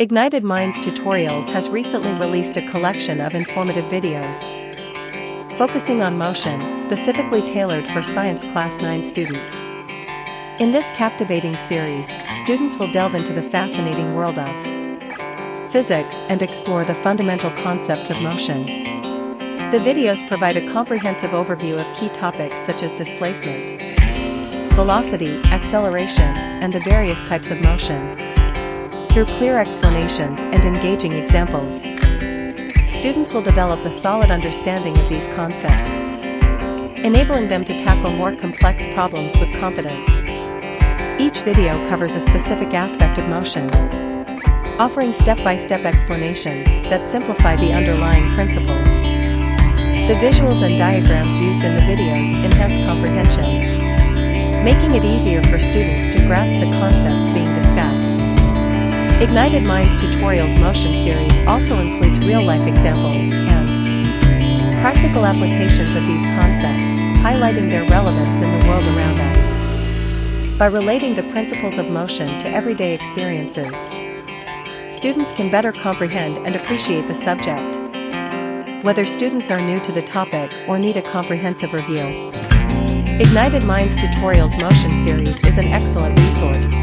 Ignited Minds Tutorials has recently released a collection of informative videos focusing on motion, specifically tailored for Science Class 9 students. In this captivating series, students will delve into the fascinating world of physics and explore the fundamental concepts of motion. The videos provide a comprehensive overview of key topics such as displacement, velocity, acceleration, and the various types of motion. Through clear explanations and engaging examples, students will develop a solid understanding of these concepts, enabling them to tackle more complex problems with confidence. Each video covers a specific aspect of motion, offering step-by-step explanations that simplify the underlying principles. The visuals and diagrams used in the videos enhance comprehension, making it easier for students to grasp the concepts being discussed. Ignited Minds Tutorials Motion Series also includes real-life examples and practical applications of these concepts, highlighting their relevance in the world around us. By relating the principles of motion to everyday experiences, students can better comprehend and appreciate the subject. Whether students are new to the topic or need a comprehensive review, Ignited Minds Tutorials Motion Series is an excellent resource.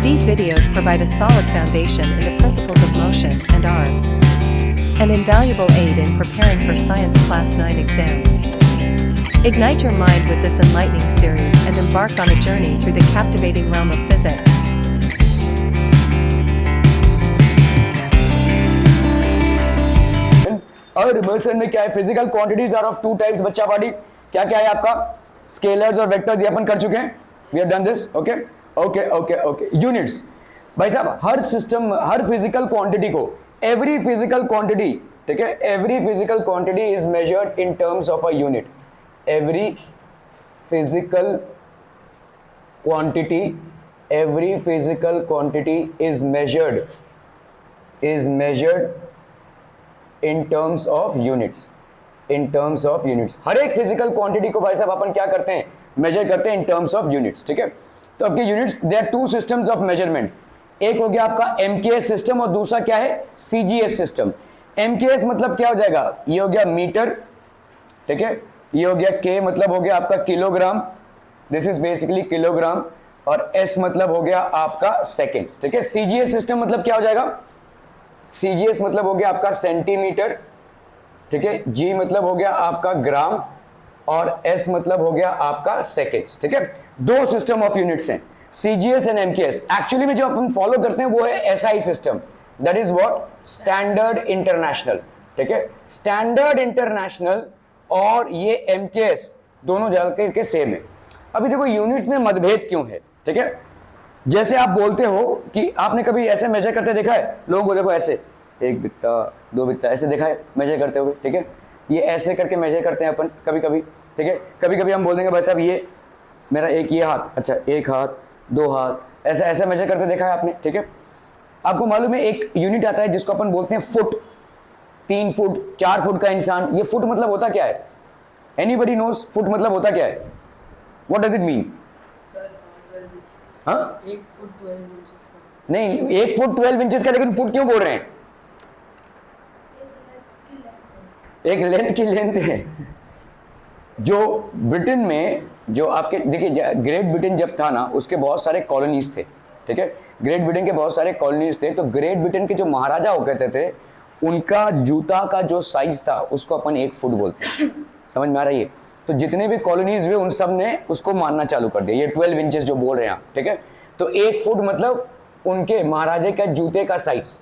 These videos provide a solid foundation in the principles of motion and are an invaluable aid in preparing for Science Class 9 exams. Ignite your mind with this enlightening series and embark on a journey through the captivating realm of physics. और reversal में क्या है, physical quantities are of two types बच्चा body, क्या क्या है आपका, scalars और वेक्टर्स, ये अपन कर चुके हैं, we have done this, okay okay okay okay. Units, भाई साहब हर सिस्टम, हर फिजिकल क्वांटिटी को, एवरी फिजिकल क्वांटिटी, ठीक है, every physical quantity is measured in terms of a unit. Every physical quantity, every physical quantity is measured in terms of units, in terms of units. हर एक physical quantity को भाई साहब अपन क्या करते हैं, मेजर करते हैं इन टर्म्स ऑफ यूनिट्स, ठीक है। तो आपके units, they are two systems of measurement, एक हो गया आपका एमकेएस सिस्टम और दूसरा क्या है, सीजीएस सिस्टम। एमकेएस मतलब क्या हो जाएगा, ये हो गया मीटर, ठीक है, ये हो गया के मतलब हो गया आपका kilogram, this is basically kilogram, और एस मतलब हो गया आपका सेकेंड्स, ठीक है। सीजीएस सिस्टम मतलब क्या हो जाएगा, सीजीएस मतलब हो गया आपका सेंटीमीटर, ठीक है, जी मतलब हो गया आपका ग्राम, और एस मतलब हो गया आपका सेकेंड्स, ठीक है। दो सिस्टम ऑफ यूनिट्स हैं, सीजीएस एंड एमकेएस। एक्चुअली में जो अपन फॉलो करते हैं वो है SI system, that is what, standard international, ठीक है, स्टैंडर्ड इंटरनेशनल और ये एमकेएस दोनों जाकर के सेम है। अभी देखो यूनिट्स में मतभेद क्यों है, ठीक है। जैसे आप बोलते हो कि आपने कभी ऐसे मेजर करते देखा है, लोगों को देखो ऐसे, एक बित्ता दो बित्ता ऐसे देखा है मेजर करते हुए, ठीक है, ये ऐसे करके मेजर करते हैं अपन कभी कभी, ठीक है। कभी कभी हम बोल देंगे भाई साहब ये मेरा एक ये हाथ, अच्छा एक हाथ, दो हाथ, ऐसा ऐसा मेजर करते देखा है आपने, ठीक है। आपको मालूम है एक यूनिट आता है जिसको अपन बोलते हैं फुट, 3 फुट 4 फुट का इंसान, ये फुट मतलब होता क्या है, एनीबडी नोस फुट मतलब होता क्या है, व्हाट डज इट मीन? हाँ, 1 फुट 12 इंचेस का नहीं, 1 फुट 12 इंचेस का, लेकिन फुट क्यों बोल रहे हैं, एक लेंथ की लेंथ है। जो ब्रिटेन में, जो आपके देखिए ग्रेट ब्रिटेन जब था ना, उसके बहुत सारे कॉलोनीज थे, ठीक है, ग्रेट ब्रिटेन के बहुत सारे कॉलोनीज थे। तो ग्रेट ब्रिटेन के जो महाराजा हो कहते थे, उनका जूता का जो साइज था उसको अपन 1 फुट बोलते हैं, समझ में आ रही है। तो जितने भी कॉलोनीज हुए उन सब ने उसको मानना चालू कर दिया, ये 12 इंचेस जो बोल रहे हैं आप, ठीक है। तो 1 फुट मतलब उनके महाराजे का जूते का साइज,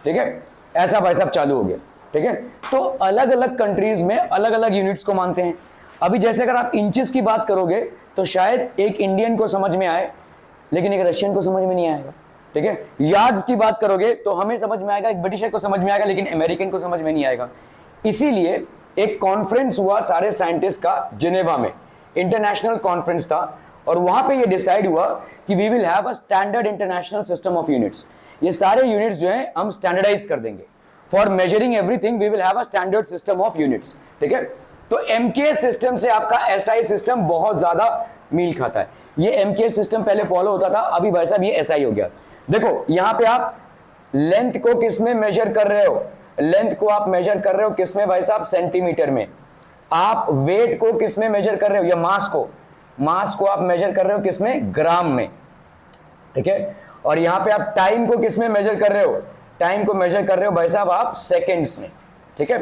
ठीक है, ऐसा भाई साहब चालू हो गया, ठीक है। तो अलग अलग कंट्रीज में अलग अलग यूनिट्स को मानते हैं। अभी जैसे अगर आप इंचेस की बात करोगे तो शायद एक इंडियन को समझ में आए, लेकिन एक रशियन को समझ में नहीं आएगा, ठीक है। यार्ड्स की बात करोगे तो हमें समझ में आएगा, एक ब्रिटिशर को समझ में आएगा, लेकिन अमेरिकन को समझ में नहीं आएगा। इसीलिए एक कॉन्फ्रेंस हुआ सारे साइंटिस्ट का जिनेवा में, इंटरनेशनल कॉन्फ्रेंस था, और वहां पे ये डिसाइड हुआ कि we will have a standard international system of units. ये सारे यूनिट्स जो है हम स्टैंडर्डाइज कर देंगे, for measuring everything we will have a standard system of units, ठीक है। तो एमकेएस सिस्टम से आपका एसआई सिस्टम बहुत ज्यादा मील खाता है। ये एमकेएस सिस्टम पहले फॉलो होता था, अभी भाई साहब ये एसआई हो गया। देखो यहां पे आप लेंथ को किस में मेजर कर रहे हो? लेंथ को आप मेजर कर रहे हो किस में भाई साहब? सेंटीमीटर में। आप वेट को किस में मेजर कर रहे हो? या मास को आप मेजर कर रहे हो किस में? ग्राम में, ठीक है। और यहां पे आप टाइम को किस में मेजर कर रहे हो? टाइम को मेजर कर रहे हो भाई साहब आप सेकेंड्स में, ठीक है।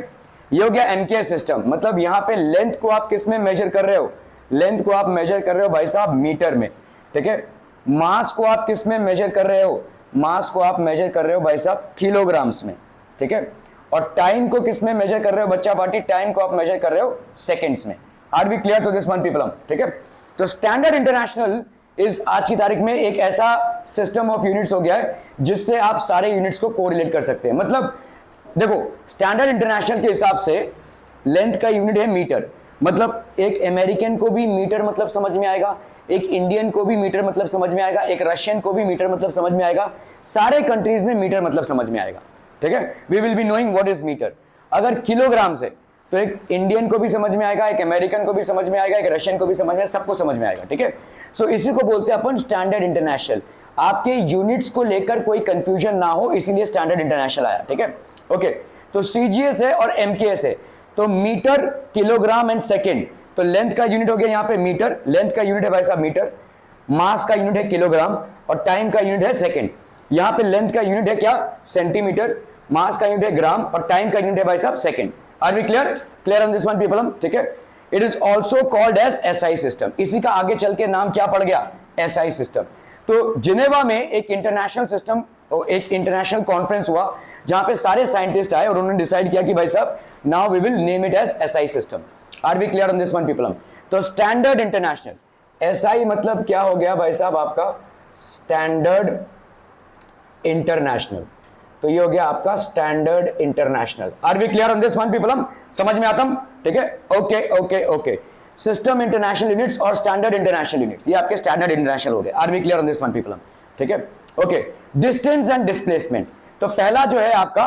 ये हो गया एमके सिस्टम। मतलब यहां पे लेंथ को आप किस में मेजर कर रहे हो? लेंथ को आप मेजर कर रहे हो भाई साहब मीटर में, ठीक है। मास को आप किस में मेजर कर रहे हो? मास को आप मेजर कर रहे हो भाई साहब किलोग्राम्स में, ठीक है। और टाइम को किस में मेजर कर रहे हो बच्चा पार्टी? टाइम को आप मेजर कर रहे हो सेकंड्स में। Are we clear to this one people? ठीक है। तो स्टैंडर्ड इंटरनेशनल इस आज की तारीख में एक ऐसा सिस्टम ऑफ यूनिट्स हो गया है जिससे आप सारे यूनिट्स को कोरिलेट कर सकते हैं। मतलब देखो, स्टैंडर्ड इंटरनेशनल के हिसाब से लेंथ का यूनिट है मीटर। मतलब एक अमेरिकन को भी मीटर मतलब समझ में आएगा, एक इंडियन को भी मीटर मतलब समझ में आएगा, एक रशियन को भी मीटर मतलब समझ में आएगा, सारे कंट्रीज में मीटर मतलब समझ में आएगा, ठीक है। We will be knowing what is metre. अगर किलोग्राम से तो एक इंडियन को भी समझ में आएगा, एक अमेरिकन को भी समझ में आएगा, एक रशियन को भी समझ में आएगा, सबको समझ में आएगा, ठीक है। सो इसी को बोलते हैं अपन स्टैंडर्ड इंटरनेशनल। आपके यूनिट्स को लेकर कोई कंफ्यूजन ना हो, इसीलिए स्टैंडर्ड इंटरनेशनल आया, ठीक है। ओके, तो सीजीएस है और एमकेएस है। तो मीटर, किलोग्राम एंड सेकेंड। तो लेंथ का यूनिट हो गया यहाँ पे मीटर, लेंथ का यूनिट है भाई साहब मीटर, मास का यूनिट है किलोग्राम और टाइम का यूनिट है सेकेंड। यहाँ पे लेंथ का यूनिट है क्या? सेंटीमीटर, मास का यूनिट है ग्राम और टाइम का यूनिट है भाई साहब second. Are we clear on this one people? ठीक है। It is also called as SI system. इसी का आगे चल के नाम क्या पड़ गया? SI system. तो जिनेवा में एक इंटरनेशनल सिस्टम, एक इंटरनेशनल कॉन्फ्रेंस हुआ जहां पे सारे साइंटिस्ट आए और उन्होंने डिसाइड किया कि भाई साहब now we will name it as SI system. Are we clear on this one people? तो स्टैंडर्ड इंटरनेशनल, एसआई मतलब क्या हो गया भाई साहब आपका? Standard international. तो ये हो गया आपका standard international. Are we clear on this one people? समझ में आता? ठीक है, okay okay okay. System international units और स्टैंडर्ड इंटरनेशनल यूनिट्स, ये आपके स्टैंडर्ड इंटरनेशनल हो गए। Are we clear on this one people? ठीक है, ओके। डिस्टेंस एंड डिस्प्लेसमेंट, तो पहला जो है आपका,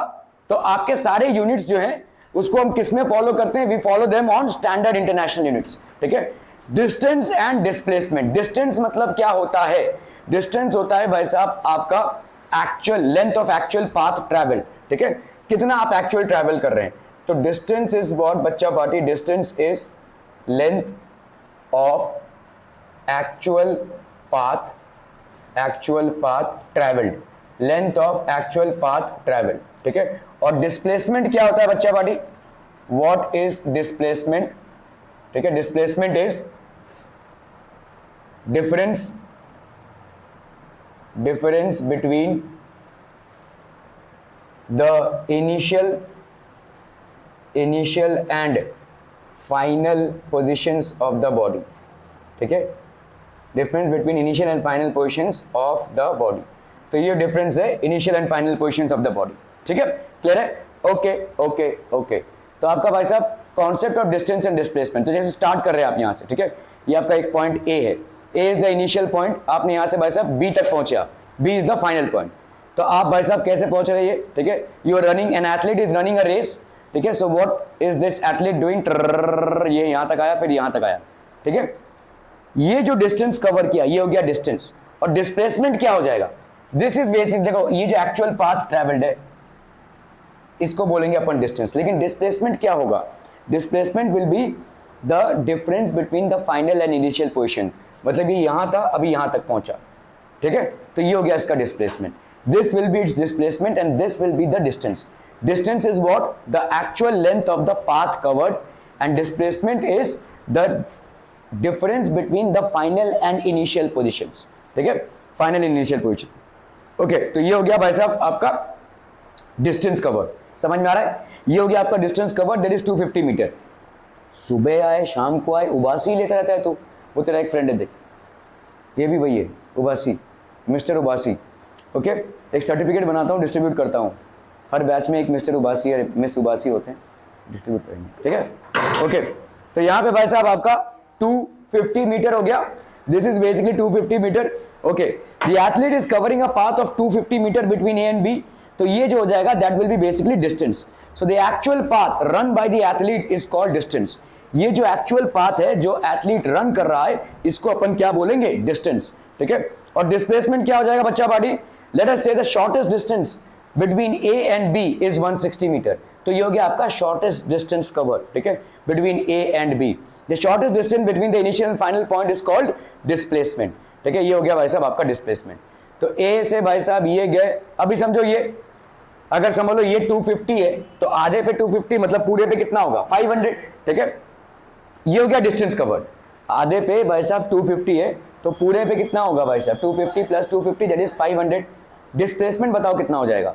तो आपके सारे यूनिट्स जो हैं उसको हम किस में फॉलो करते हैं? We follow them on standard international units, ठीक है। डिस्टेंस एंड डिस्प्लेसमेंट, डिस्टेंस मतलब क्या होता है? डिस्टेंस होता है भाई साहब आपका actual length of actual path travel, ठीक है, कितना आप एक्चुअल ट्रैवल कर रहे हैं। तो डिस्टेंस इज व्हाट बच्चा party? Distance is length of actual path travelled, length of actual path travelled, ठीक है। और डिस्प्लेसमेंट क्या होता है बच्चा पार्टी? What is displacement? ठीक है, displacement is difference between the initial and final positions of the body, ठीक है। Difference between initial and final positions of the body, तो ये डिफरेंस है initial and final positions of the body, ठीक है। Clear है? Okay okay okay. तो आपका भाई साहब concept of distance and displacement, तो जैसे स्टार्ट कर रहे हैं आप यहाँ से, ठीक है। ये आपका एक पॉइंट ए है, A is the initial point, आपने यहाँ से भाई साहब बी तक पहुंचे, B is the final point. तो आप भाई साहब कैसे पहुंच रहे हैं? ठीक है, you are running, an athlete is running a race, ठीक है। So what is this athlete doing? ये यहाँ तक आया, फिर यहाँ तक आया, ठीक है। ये जो डिस्टेंस कवर किया ये हो गया डिस्टेंस। और डिस्प्लेसमेंट क्या हो जाएगा? दिस इज बेसिक, देखो ये जो एक्चुअल पाथ ट्रैवल्ड है इसको बोलेंगे अपन डिस्टेंस। लेकिन डिस्प्लेसमेंट क्या होगा? Displacement will be the difference between the final and initial position. मतलब ये यहां था, अभी यहां तक पहुंचा, ठीक है। तो ये हो गया इसका displacement. This will B it's displacement and this will be the distance. Distance is what? The actual length of the path covered and displacement is the difference between the final and initial positions, ठीक है, final initial position. Okay, तो ये हो गया भाई साहब आपका distance cover. समझ में आ रहा है? ये हो गया आपका distance cover, that is 250 metre. सुबह आए शाम को आए, उबासी लेता रहता है। तो वो तेरा एक फ्रेंड है, देख ये भी वही है, उबासी, मिस्टर उबासी। ओके, एक सर्टिफिकेट बनाता हूँ, डिस्ट्रीब्यूट करता हूँ। हर बैच में एक मिस्टर उबासी या मिस उबासी होते हैं, डिस्ट्रीब्यूट करेंगे, ठीक है। ओके, तो यहाँ पे भाई साहब आपका 250 मीटर हो गया। This is basically 250 metre. Okay, the athlete is covering a path of 250 metre between A and B. तो ये जो हो जाएगा that will be basically distance. So the actual path run by the athlete is called distance. ये जो actual path है जो athlete run कर रहा है इसको अपन क्या बोलेंगे? डिस्टेंस, ठीक है। और डिस्प्लेसमेंट क्या हो जाएगा बच्चा party? Let us say the shortest distance between A and B is 160 metre. तो ये हो गया आपका शॉर्टेस्ट डिस्टेंस कवर्ड, ठीक है, between A and B. The shortest distance between the initial and final point is called displacement, ठीक है, ये हो गया भाई साहब आपका डिस्प्लेसमेंट। तो ए से भाई साहब ये गए, अभी समझो ये अगर समझ लो ये 250 है तो आधे पे 250 मतलब पूरे पे कितना होगा 500, ठीक है, ये हो गया डिस्टेंस कवर्ड। आधे पे भाई साहब 250 है तो पूरे पे कितना होगा भाई साहब 250 प्लस 250 दैट इज 500। डिस्प्लेसमेंट बताओ कितना हो जाएगा?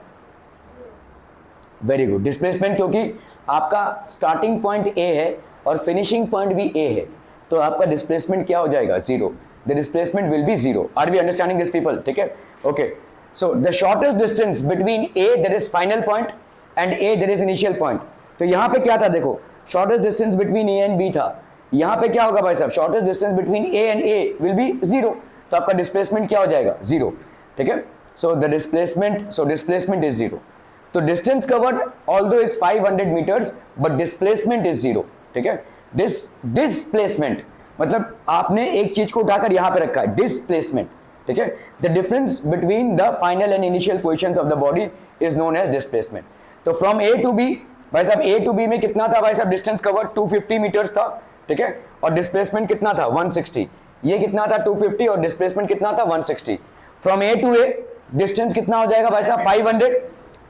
वेरी गुड, डिस्प्लेसमेंट क्योंकि आपका स्टार्टिंग पॉइंट ए है और फिनिशिंग पॉइंट भी ए है तो आपका डिस्प्लेसमेंट क्या हो जाएगा? Zero. The displacement will be zero. Are we understanding this people? ठीक है, okay. So the shortest distance between A that is final point and A that is initial point. तो यहां पे क्या था देखो, shortest distance between A and B था, यहां पे क्या होगा भाई साहब? Shortest distance between A and A will be zero, तो आपका डिस्प्लेसमेंट क्या हो जाएगा? जीरो, ठीक है। So the displacement is zero. तो distance covered although is 500 meters but displacement is zero, ठीक है। डिस्प्लेसमेंट मतलब आपने एक चीज को उठाकर यहां पे रखा है, डिस्प्लेसमेंट, ठीक है। The difference between the final and initial positions of the body is known as displacement. तो फ्रॉम ए टू बी भाई साहब, ए टू बी में कितना था भाई साहब? डिस्टेंस कवर्ड 250 मीटर्स था, ठीक है, और डिस्प्लेसमेंट कितना था? 160। ये कितना था? 250 और डिस्प्लेसमेंट कितना था? 160। From A to A distance कितना हो जाएगा भाई साहब? 500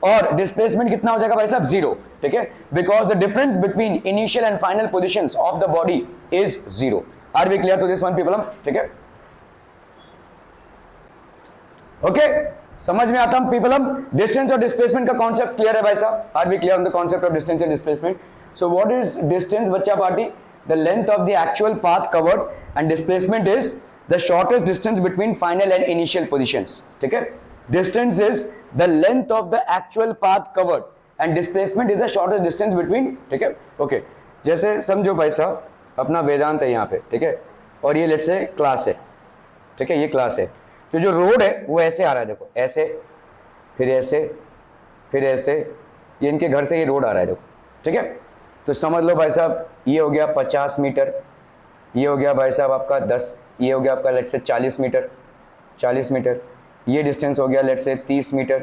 और डिस्प्लेसमेंट कितना हो जाएगा भाई साहब? जीरो, ठीक है, because the difference between initial and final positions of the body is zero. Are we clear to this one people? ठीक है, ओके, समझ में आता हम पीपल? हम डिस्टेंस और डिस्प्लेसमेंट का कॉन्सेप्ट क्लियर है भाई साहब? Are we clear on the concept of distance and displacement? So what is distance बच्चा party? The length of the actual path covered and displacement is the shortest distance between final and initial positions, ठीक है। Distance is the length of the actual path covered and displacement is the shortest distance between, ठीक है, okay. जैसे समझो भाई साहब अपना वेदांत है यहाँ पे, ठीक है, और ये लेट्स से क्लास है, ठीक है, ये क्लास है। तो जो रोड है वो ऐसे आ रहा है, देखो ऐसे, फिर ऐसे, फिर ऐसे, ये इनके घर से ये रोड आ रहा है देखो, ठीक है। तो समझ लो भाई साहब ये हो गया 50 मीटर, ये हो गया भाई साहब आपका 10, ये हो गया आपका लेट्स से 40 मीटर, 40 मीटर, ये डिस्टेंस हो गया लेट्स से 30 मीटर,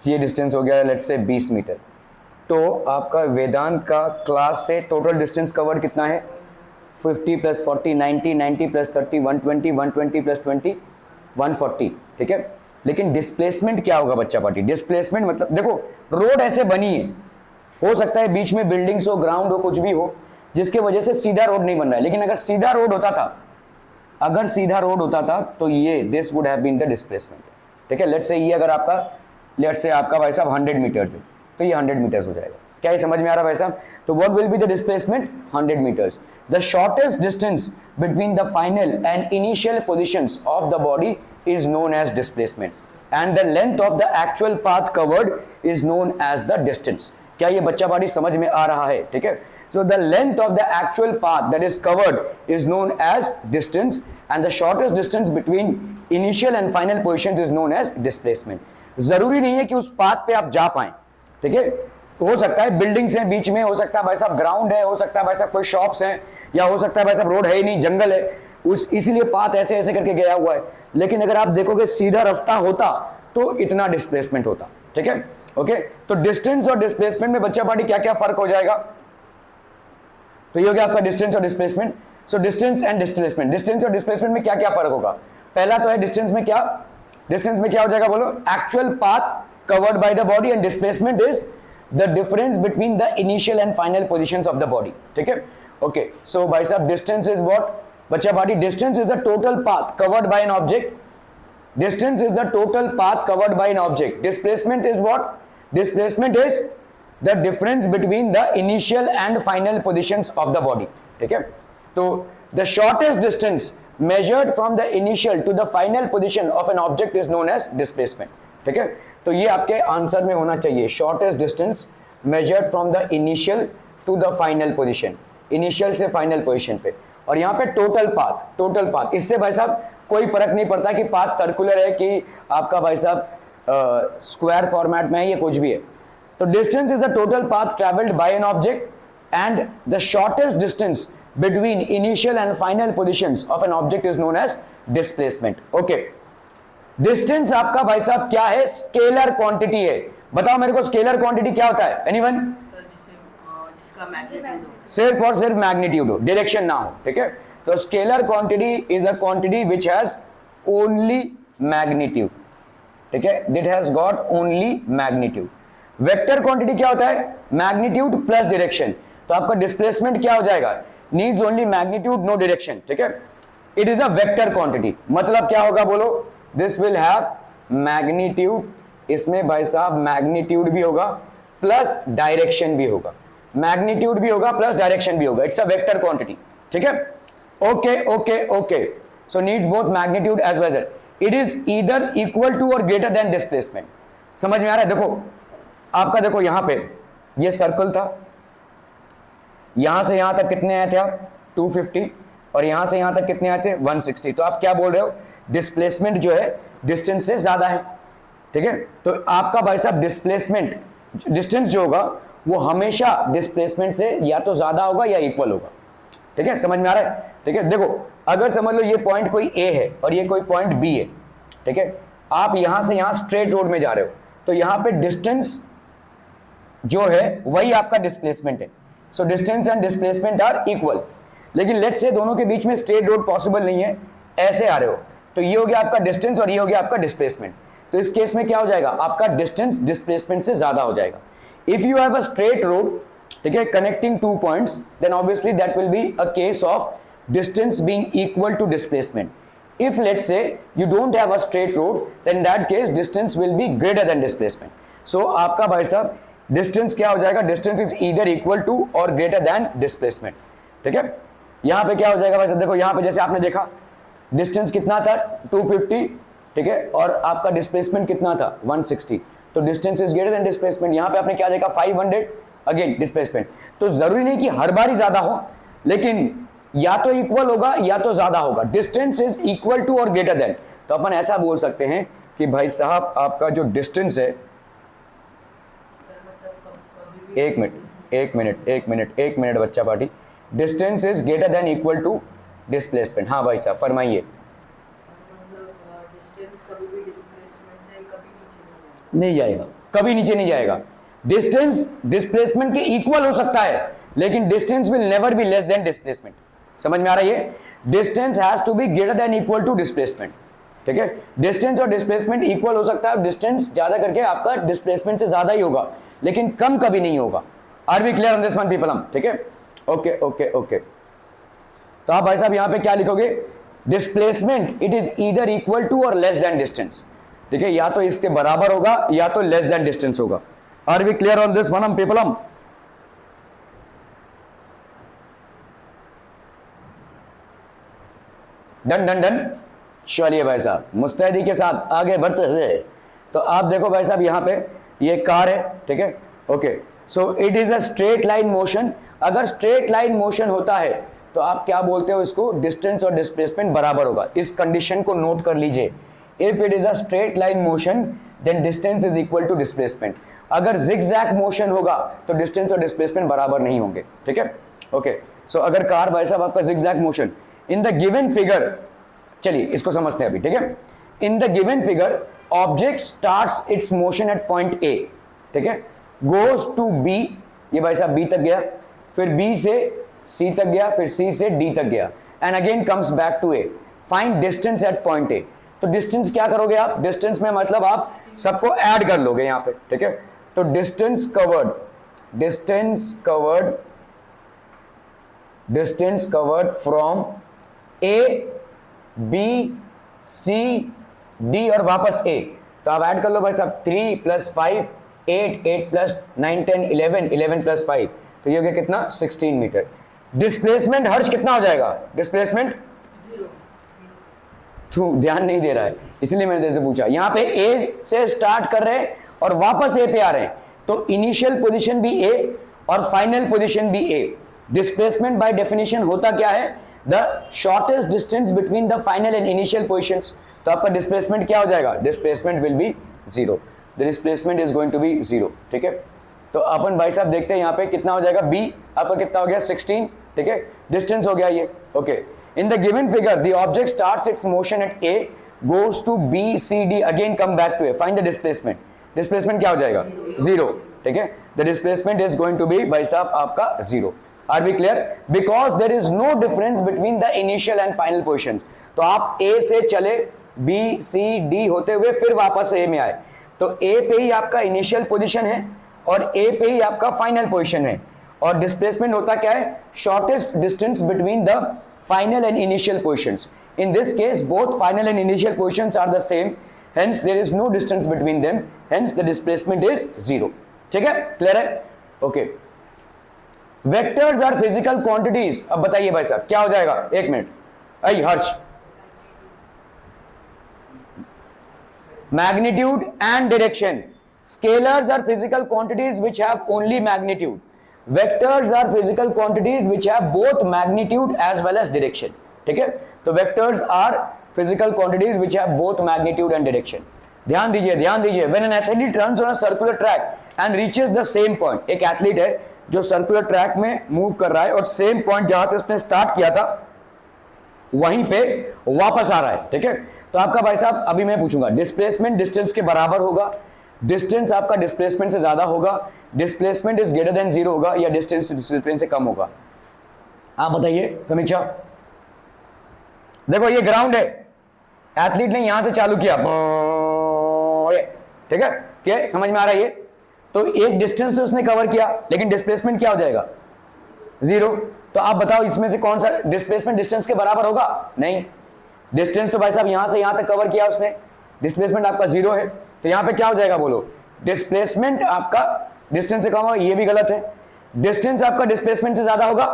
ये डिस्टेंस हो गया लेट्स से 20 मीटर। तो आपका वेदांत का क्लास से टोटल डिस्टेंस कवर कितना है? 50 प्लस 40 90, 90 प्लस 30 120, 120 प्लस 20 140, ठीक है। लेकिन डिस्प्लेसमेंट क्या होगा बच्चा पार्टी? डिस्प्लेसमेंट मतलब देखो रोड ऐसे बनी है, हो सकता है बीच में बिल्डिंग्स हो, ग्राउंड हो, कुछ भी हो, जिसके वजह से सीधा रोड नहीं बन रहा है। लेकिन अगर सीधा रोड होता था, अगर सीधा रोड होता था तो ये this would have been the displacement, ठीक है। लेट्स से ये अगर आपका लेट्स से आपका भाई साहब 100 मीटर्स है तो ये 100 मीटर्स हो जाएगा। क्या ये समझ में आ रहा है भाई साहब? तो what will be the displacement? 100 metres. The shortest distance between the final and initial positions of the body is known as displacement and the length of the actual path covered is known as the distance. क्या ये बच्चा body समझ में आ रहा है? ठीक है। So the length of the actual path that is covered is known as distance and the shortest distance between initial and final positions is known as displacement. जरूरी नहीं है कि उस पाथ पे आप जा पाएं, ठीक है। हो सकता है बिल्डिंग्स हैं बीच में, हो सकता है भाई साहब ग्राउंड है, हो सकता है भाई साहब कोई शॉप्स हैं, या हो सकता है भाई साहब रोड है ही नहीं, जंगल है, उस इसीलिए पाथ ऐसे ऐसे करके गया हुआ है। लेकिन अगर आप देखोगे सीधा रास्ता होता तो इतना डिस्प्लेसमेंट होता, ठीक है, ओके। तो डिस्टेंस और डिस्प्लेसमेंट में बच्चा पार्टी क्या क्या फर्क हो जाएगा? तो ये हो गया आपका डिस्टेंस और displacement. So distance and displacement, distance और डिस्प्लेसमेंट में क्या क्या फर्क होगा? पहला तो है डिस्टेंस में क्या, डिस्टेंस में क्या हो जाएगा बोलो? Actual path covered by the body and displacement is the difference between the initial and final positions of the body, ठीक है, ओके। सो भाई साहब डिस्टेंस इज व्हाट बच्चा party? Distance is the total path covered by an object, distance is the total path covered by an object. Displacement is what? Displacement is the difference between the initial and final positions of the body, ठीक है। तो the shortest distance measured from the initial to the final position of an object is known as displacement, ठीक है। तो ये आपके answer में होना चाहिए, shortest distance measured from the initial to the final position, initial से final position पे। और यहाँ पे total path, इससे भाई साहब कोई फर्क नहीं पड़ता कि पाथ सर्कुलर है कि आपका भाई साहब स्क्वायर फॉर्मेट में है, ये कुछ भी है। तो distance is the total path travelled by an object and the shortest distance between initial and final positions of an object is known as displacement, okay. Distance आपका भाई साहब क्या है? स्केलर क्वांटिटी है, बताओ मेरे को स्केलर क्वांटिटी क्या होता है, एनीवन? जिसका मैग्नीट्यूड हो, सिर्फ और सिर्फ मैग्नीट्यूड हो, डायरेक्शन ना हो, ठीक है। तो scalar quantity is a quantity which has only magnitude, ठीक है, it has got only magnitude. Vector quantity क्या होता है? Magnitude plus direction. तो आपका डिस्प्लेसमेंट क्या हो जाएगा? Needs only magnitude no direction, ठीक है। It is a vector quantity, मतलब क्या होगा बोलो? दिस विल हैव मैग्नीट्यूड, इसमें भाई साहब मैग्नीट्यूड भी होगा प्लस डायरेक्शन भी होगा, मैग्नीट्यूड भी होगा प्लस डायरेक्शन भी होगा। इट्स अ वेक्टर क्वांटिटी, ठीक है। Okay okay okay, so needs both magnitude as well as it is either equal to और ग्रेटर देन डिस्प्लेसमेंट। समझ में आ रहा है? देखो आपका, देखो यहां पे ये सर्कल था, यहां से यहां तक कितने आए थे आप? 250, और यहां से यहां तक कितने आए थे? 160। तो आप क्या बोल रहे हो? डिस्प्लेसमेंट जो है डिस्टेंस से ज्यादा है, ठीक है। तो आपका भाई साहब डिस्प्लेसमेंट, डिस्टेंस जो होगा वो हमेशा डिस्प्लेसमेंट से या तो ज्यादा होगा या इक्वल होगा, ठीक है। समझ में आ रहा है? ठीक है। देखो अगर समझ लो ये पॉइंट कोई ए है और ये कोई पॉइंट बी है, ठीक है, आप यहां से यहां स्ट्रेट रोड में जा रहे हो, तो यहां पे डिस्टेंस जो है वही आपका डिस्प्लेसमेंट है। So distance and displacement are equal. लेकिन लेट्स से दोनों के बीच में स्ट्रेट रोड पॉसिबल नहीं है, ऐसे आ रहे हो, तो ये हो गया आपका डिस्टेंस और ये हो गया आपका डिस्प्लेसमेंट। तो इस केस में क्या हो जाएगा? आपका डिस्टेंस डिस्प्लेसमेंट से ज्यादा हो जाएगा। If you have a straight road, ठीक है, connecting two points, then obviously that will be a case of distance being equal to displacement. If let's say you don't have a straight road, then in that case distance will be greater than displacement. So आपका भाई साहब distance क्या हो जाएगा? Distance is either equal to or greater than displacement, ठीक है। यहाँ पे क्या हो जाएगा भाई साहब? देखो यहाँ पे जैसे आपने देखा distance कितना था? 250, ठीक है, और आपका displacement कितना था? 160। तो distance is greater than displacement। यहाँ पे आपने क्या देखा? 500, अगेन डिस्प्लेसमेंट। तो जरूरी नहीं कि हर बार ही ज्यादा हो, लेकिन या तो इक्वल होगा या तो ज्यादा होगा। डिस्टेंस इज इक्वल टू और ग्रेटर देन। तो अपन ऐसा बोल सकते हैं कि भाई साहब आपका जो डिस्टेंस है, एक मिनट बच्चा party, distance is greater than equal to displacement. हाँ भाई साहब फरमाइए। डिस्टेंस कभी भी डिस्प्लेसमेंट से कभी नहीं जाएगा, कभी नीचे नहीं जाएगा। डिस्टेंस डिस्प्लेसमेंट के इक्वल हो सकता है, लेकिन distance will never be less than displacement. समझ में आ रहा है? Distance has to be greater than equal to displacement, ठीक है। डिस्टेंस और डिस्प्लेसमेंट इक्वल हो सकता है, डिस्टेंस ज्यादा करके आपका डिस्प्लेसमेंट से ज्यादा ही होगा, लेकिन कम कभी नहीं होगा। Are we clear on this one people? हम ठीक है। ओके ओके ओके, तो आप भाई साहब यहां पे क्या लिखोगे? Displacement it is either equal to और लेस देन डिस्टेंस, ठीक है, या तो इसके बराबर होगा या तो लेस देन डिस्टेंस होगा। Are we clear on this one हम पीपल? हम डन डन डन। चलिए भाई साहब मुस्तैदी के साथ आगे बढ़ते हुए, तो आप देखो भाई साहब यहाँ पे ये कार है, ठीक है, okay. So it is a straight line motion. अगर स्ट्रेट लाइन मोशन होता है तो आप क्या बोलते हो इसको? डिस्टेंस और डिस्प्लेसमेंट बराबर होगा। इस कंडीशन को नोट कर लीजिए। If it is a straight line motion then distance is equal to displacement. अगर जिगजैग मोशन होगा तो डिस्टेंस और डिस्प्लेसमेंट बराबर नहीं होंगे, ठीक है, ओके। सो अगर कार भाई साहब आपका zigzag motion in the given figure, चलिए इसको समझते हैं अभी, ठीक है। In the given figure object starts its motion at point A, ठीक है, गोज टू बी, ये भाई साहब बी तक गया, फिर बी से सी तक गया, फिर सी से डी तक गया, and again comes back to A. Find distance at point A. तो डिस्टेंस क्या करोगे आप? डिस्टेंस में मतलब आप सबको ऐड कर लोगे यहां पे, ठीक है। तो distance covered from A B C D और वापस ए। तो आप ऐड कर लो भाई साहब 3 + 5 8, 8 + 9 10 11, 11 + 5, तो ये हो गया कितना? 16 मीटर। डिस्प्लेसमेंट हर्ष कितना हो जाएगा? डिस्प्लेसमेंट तू ध्यान नहीं दे रहा है, इसलिए मैंने तेरे से पूछा। यहां पे ए से स्टार्ट कर रहे हैं और वापस ए पे आ रहे हैं, तो इनिशियल पोजीशन भी ए और फाइनल पोजीशन भी ए। डिस्प्लेसमेंट बाय डेफिनेशन होता क्या है? The shortest distance between the final and initial positions. तो आपका डिस्प्लेसमेंट क्या हो जाएगा? Displacement will be 0। The displacement is going to be 0, ठीक है। तो अपन भाई साहब देखते हैं यहाँ पे कितना हो जाएगा? बी आपका कितना हो गया? 16, ठीक है, डिस्टेंस हो गया ये, okay. In the given figure the object starts its motion at A, goes to B, C, D, again come back to A. Find the displacement. Displacement क्या हो जाएगा, जीरो, ठीक है। The displacement is going to B भाई साहब आपका zero. Are we clear? Because there is no difference between the initial and final position. तो आप ए से चले, बी सी डी होते हुए फिर वापस ए में आए, तो ए पे ही आपका इनिशियल पोजीशन है और ए पे ही आपका फाइनल पोजीशन है। और डिस्प्लेसमेंट होता क्या है, shortest distance between the final and initial positions. In this case both final and initial positions are the same, hence there is no distance between them, hence the displacement is zero। ठीक है, clear है? Okay, vectors are physical quantities. अब बताइए भाई साहब क्या हो जाएगा, एक मिनट, आई हर्ष, magnitude and direction. Scalars are physical quantities which have only magnitude, vectors are physical quantities which have both magnitude as well as direction. ठीक है, तो vectors are physical quantities which have both magnitude and direction। ध्यान दीजिए, ध्यान दीजिए, when an athlete runs on a circular track and reaches the same point, एक athlete है जो सर्कुलर ट्रैक में मूव कर रहा है और सेम पॉइंट जहां से उसने स्टार्ट किया था वहीं पे वापस आ रहा है। ठीक है, तो आपका भाई साहब अभी मैं पूछूंगा, डिस्प्लेसमेंट डिस्टेंस के बराबर होगा, डिस्टेंस आपका डिस्प्लेसमेंट से ज्यादा होगा, displacement is greater than zero होगा, या डिस्टेंस डिस्प्लेसमेंट से कम होगा? आप बताइए समीक्षा। देखो ये ग्राउंड है, एथलीट ने यहां से चालू किया, ठीक है, क्या समझ में आ रहा है? ये तो एक डिस्टेंस तो उसने कवर किया, लेकिन डिस्प्लेसमेंट क्या हो जाएगा, जीरो। तो आप बताओ इसमें से कौन सा डिस्प्लेसमेंट डिस्टेंस के बराबर होगा? नहीं, डिस्टेंस तो भाई साहब यहां से यहां तक कवर किया उसने, डिस्प्लेसमेंट आपका जीरो है, तो यहां पे क्या हो जाएगा बोलो, डिस्प्लेसमेंट आपका डिस्टेंस से कम होगा, ये भी गलत है। डिस्टेंस आपका डिस्प्लेसमेंट से ज्यादा होगा,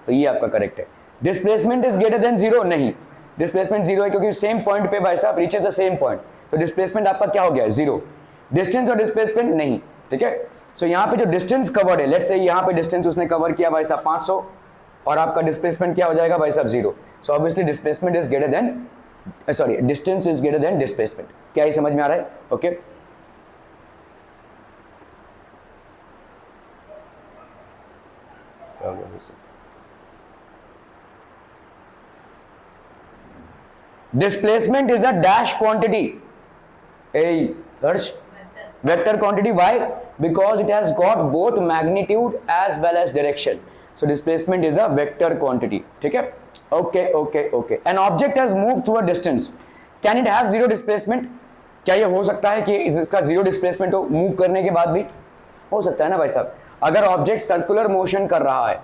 तो ये आपका करेक्ट है। Displacement is greater than zero, नहीं, डिस्प्लेसमेंट जीरो है क्योंकि सेम पॉइंट पे भाई साहब रीचेस द सेम पॉइंट, तो डिस्प्लेसमेंट आपका क्या हो गया, जीरो। डिस्टेंस और डिस्प्लेसमेंट नहीं, ठीक है। सो यहाँ पे जो डिस्टेंस कवर्ड है, लेट्स से यहाँ पे डिस्टेंस उसने कवर किया भाई साहब 500 और आपका डिस्प्लेसमेंट क्या हो जाएगा भाई साहब, zero. So obviously displacement is greater then, sorry distance is greater than displacement. क्या ये समझ में आ रहा है? Okay, displacement is a dash quantity, a vector quantity। why? Because it has got both magnitude as well as direction, so displacement is a vector quantity। ठीक है, okay okay okay। an object has moved through a distance, can it have zero displacement? क्या ये हो सकता है कि इसका zero displacement हो मूव करने के बाद भी? हो सकता है ना भाई साहब। अगर ऑब्जेक्ट सर्कुलर मोशन कर रहा है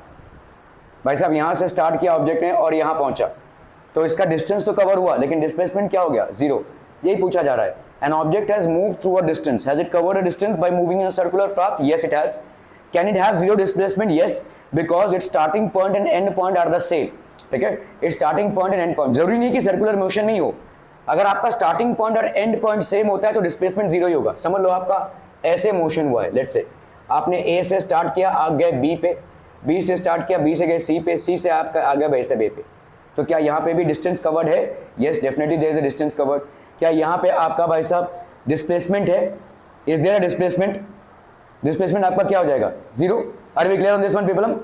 भाई साहब, यहां से स्टार्ट किया ऑब्जेक्ट ने और यहां पहुंचा, तो इसका डिस्टेंस तो कवर हुआ, लेकिन डिस्प्लेसमेंट क्या हो गया, जीरो। यही पूछा जा रहा है। An object has moved through a distance, has it covered a distance by moving in a circular path? Yes it has. Can it have zero displacement? Yes, because its starting point and end point are the same. ठीक है, its starting point and end point, जरूरी नहीं कि circular motion नहीं हो। अगर आपका starting point और एंड पॉइंट सेम होता है तो डिस्प्लेसमेंट जीरो ही होगा। समझ लो आपका ऐसे मोशन हुआ है, लेट्स से आपने ए से स्टार्ट किया, आ गए बी पे, बी से स्टार्ट किया, बी से गए सी पे, सी से आपका आ गया से बी पे, तो क्या यहाँ पे भी डिस्टेंस कवर्ड है? Yes, definitely there is a distance covered. क्या यहाँ पे आपका भाई साहब डिस्प्लेसमेंट है? Is there a displacement? Displacement आपका क्या हो जाएगा, zero. Are we clear on this one people?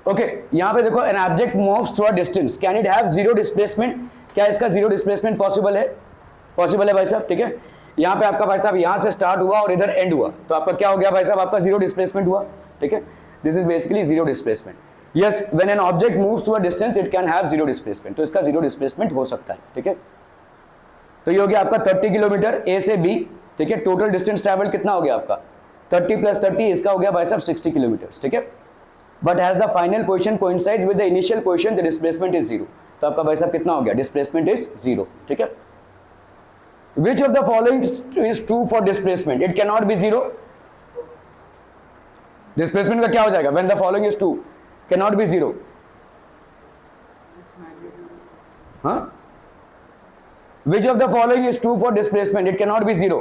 Okay, यहाँ पे देखो, an object moves through a distance, can it have zero displacement? क्या इसका जीरो डिस्प्लेसमेंट पॉसिबल है? पॉसिबल है भाई साहब। ठीक है, यहाँ पे आपका भाई साहब यहाँ से स्टार्ट हुआ और इधर एंड हुआ, तो आपका क्या हो गया भाई साहब, आपका जीरो डिस्प्लेसमेंट हुआ। ठीक है, this is basically zero displacement. Yes, when an object moves through a distance it can have zero displacement, तो इसका जीरो डिस्प्लेसमेंट हो सकता है। ठीक है, तो ये हो गया आपका 30 किलोमीटर ए से बी। ठीक है, टोटल डिस्टेंस ट्रैवल कितना हो गया आपका, 30 + 30, इसका हो गया भाई साहब 60 किलोमीटर। ठीक है, but as the final position coincides with the initial position the displacement is zero, तो आपका भाई साहब कितना हो गया, डिस्प्लेसमेंट इज जीरो। ठीक है, which of the following is true for displacement? It cannot be zero। displacement का क्या हो जाएगा when the following is true? cannot be zero। हाँ, which of the following is true for displacement? It cannot be zero।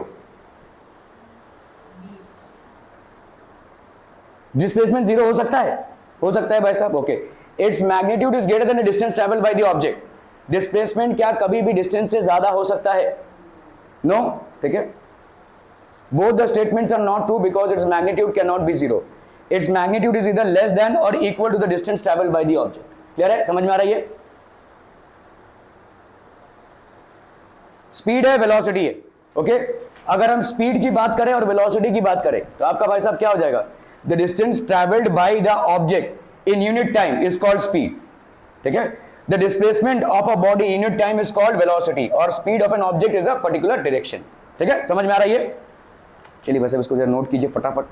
displacement zero हो सकता है? हो सकता है भाई साहब। Okay, its magnitude is greater than the distance traveled by the object। displacement क्या कभी भी डिस्टेंस से ज्यादा हो सकता है? नो। ठीक है, both the statements are not true because its magnitude can not be zero. Its magnitude is either less than और equal to the distance travelled by the object. Clear है, समझ में आ रही है? स्पीड है, वेलोसिटी है। ओके, अगर हम स्पीड की बात करें और वेलोसिटी की बात करें तो आपका भाई साहब क्या हो जाएगा, the distance travelled by the object in unit time is called speed. ठीक है, the displacement of a body in unit time is called velocity, और speed of an object is a particular direction. ठीक है, समझ में आ रही है? चलिए वैसे इसको जरा नोट कीजिए फटाफट।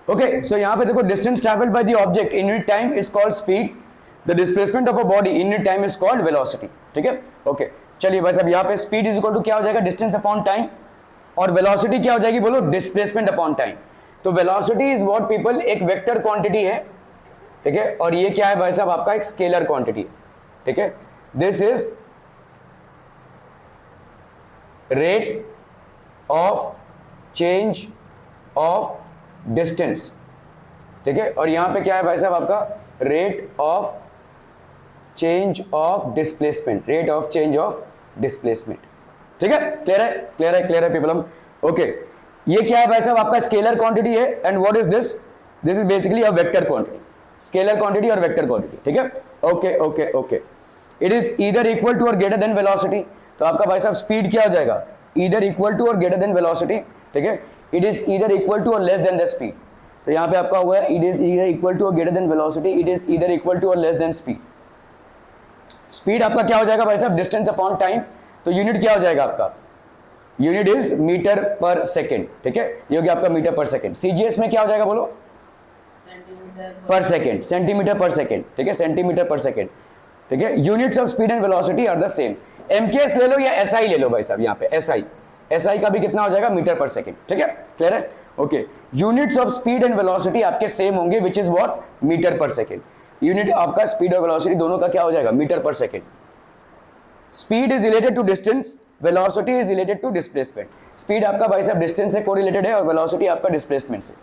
ओके, सो यहां पे देखो, distance travelled by the object in unit time is called speed, the displacement of a body in unit time is called velocity. ठीक है, ओके, चलिए बस अब यहां पे स्पीड इज इक्वल टू क्या हो जाएगा, डिस्टेंस अपॉन टाइम, और वेलोसिटी क्या हो जाएगी बोलो, डिस्प्लेसमेंट अपॉन टाइम। तो वेलोसिटी इज व्हाट पीपल, एक वेक्टर क्वांटिटी है। ठीक है, और ये क्या है भाई साहब, आपका एक स्केलर क्वांटिटी है। ठीक है, this is rate of change of distance. ठीक है, और यहां पे क्या है भाई साहब, आपका rate of change of displacement, rate of change of displacement. ठीक है, क्लियर है, क्लियर है, क्लियर है पीपल। हम ओके, ये क्या है भाई साहब, आपका स्केलर क्वांटिटी है, and what is this, this is basically a vector quantity, scalar quantity और वेक्टर क्वांटिटी। ठीक है, okay okay okay, it is either equal to और ग्रेटर देन वेलोसिटी। तो आपका भाई साहब स्पीड क्या हो जाएगा, ईदर इक्वल टू और ग्रेटर देन वेलोसिटी। ठीक है, it is either equal to और लेस देन द स्पीड। तो यहां पे आपका हुआ है it is either equal to और greater than velocity, it is either equal to और लेस देन स्पीड। स्पीड आपका क्या हो जाएगा भाई साहब, डिस्टेंस अपॉन टाइम। तो यूनिट क्या हो जाएगा आपका, unit is metre per second. ठीक है, ये हो गया आपका मीटर पर सेकेंड। सीजीएस में क्या हो जाएगा बोलो, सेंटीमीटर पर सेकेंड, सेंटीमीटर पर सेकेंड। ठीक है, सेंटीमीटर पर सेकेंड। ठीक है, units of speed and velocity are the same. MKS ले लो या एसआई ले लो भाई साहब, यहाँ पे एसआई, एसआई का भी कितना हो जाएगा, मीटर पर सेकेंड। ठीक है, क्लियर है, okay. Units of speed and velocity आपके सेम होंगे, which is what, metre per second. Unit आपका स्पीड और वेलोसिटी दोनों का क्या हो जाएगा, metre per second. Speed is related to distance, velocity is related to displacement. Speed आपका भाई साहब डिस्टेंस से कोरिलेटेड है और वेलोसिटी आपका डिस्प्लेसमेंट से।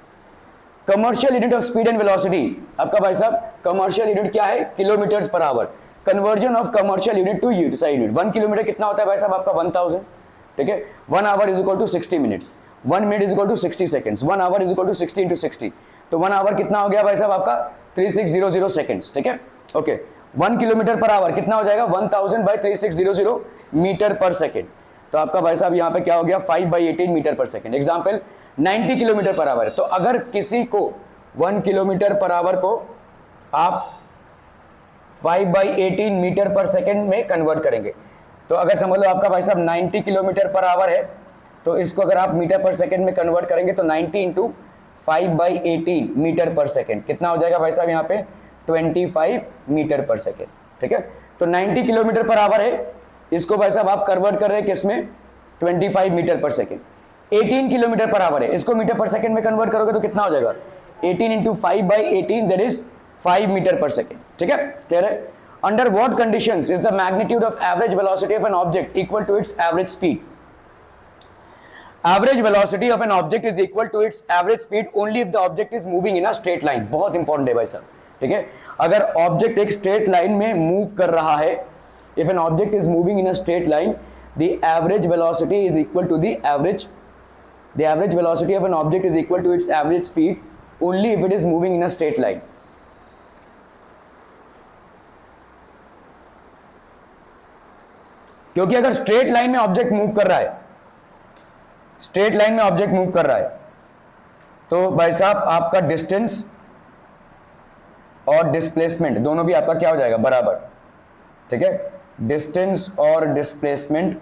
Commercial unit of speed and velocity आपका भाई साहब, कमर्शियल यूनिट क्या है, kilometres per hour. Conversion of commercial unit to unit, 1 kilometre कितना होता है भाई साहब आपका, 1000। ठीक है, 1 hour is equal to 60 minutes, 1 minute is equal to 60 seconds, 1 hour is equal to 60 into 60। तो 1 आवर कितना हो गया भाई साहब आपका, 3600 सेकंड्स। ठीक है, ओके। 1 किलोमीटर पर आवर कितना हो जाएगा, 1000 बाई 3600 मीटर पर सेकेंड। तो आपका भाई साहब यहाँ पे क्या हो गया, 5/18 metre per second. Example 90 kilometre per hour. तो अगर किसी को 1 किलोमीटर पर आवर को आप 5/18 मीटर पर सेकेंड में कन्वर्ट करेंगे, तो अगर समझ लो आपका भाई साहब 90 किलोमीटर पर आवर है, तो इसको अगर आप मीटर पर सेकेंड में कन्वर्ट करेंगे तो 90 इंटू 5/18 मीटर पर सेकेंड कितना हो जाएगा भाई साहब यहाँ पे, 25 मीटर पर सेकेंड। ठीक है, तो 90 किलोमीटर पर आवर है, इसको भाई साहब आप कन्वर्ट कर रहे हैं किसमें, 25 metre per second. 18 kilometre per hour है, इसको मीटर पर सेकेंड में कन्वर्ट करोगे तो कितना हो जाएगा, 18 into 5/18 that is 5 metre per second. ठीक है, क्लियर है। Under what conditions is the magnitude of average velocity of an object equal to its average speed. Average velocity of an object is equal to its average speed only if the object is moving in a straight line। बहुत important है भाई साहब। ठीक है, अगर object एक straight line में move कर रहा है, if an object is moving in a straight line, the average velocity is equal to the average velocity of an object is equal to its average speed only if it is moving in a straight line। क्योंकि अगर straight line में object move कर रहा है, straight line में object move कर रहा है, तो भाई साहब आपका डिस्टेंस और डिस्प्लेसमेंट दोनों भी आपका क्या हो जाएगा, बराबर। ठीक है, डिस्टेंस और डिस्प्लेसमेंट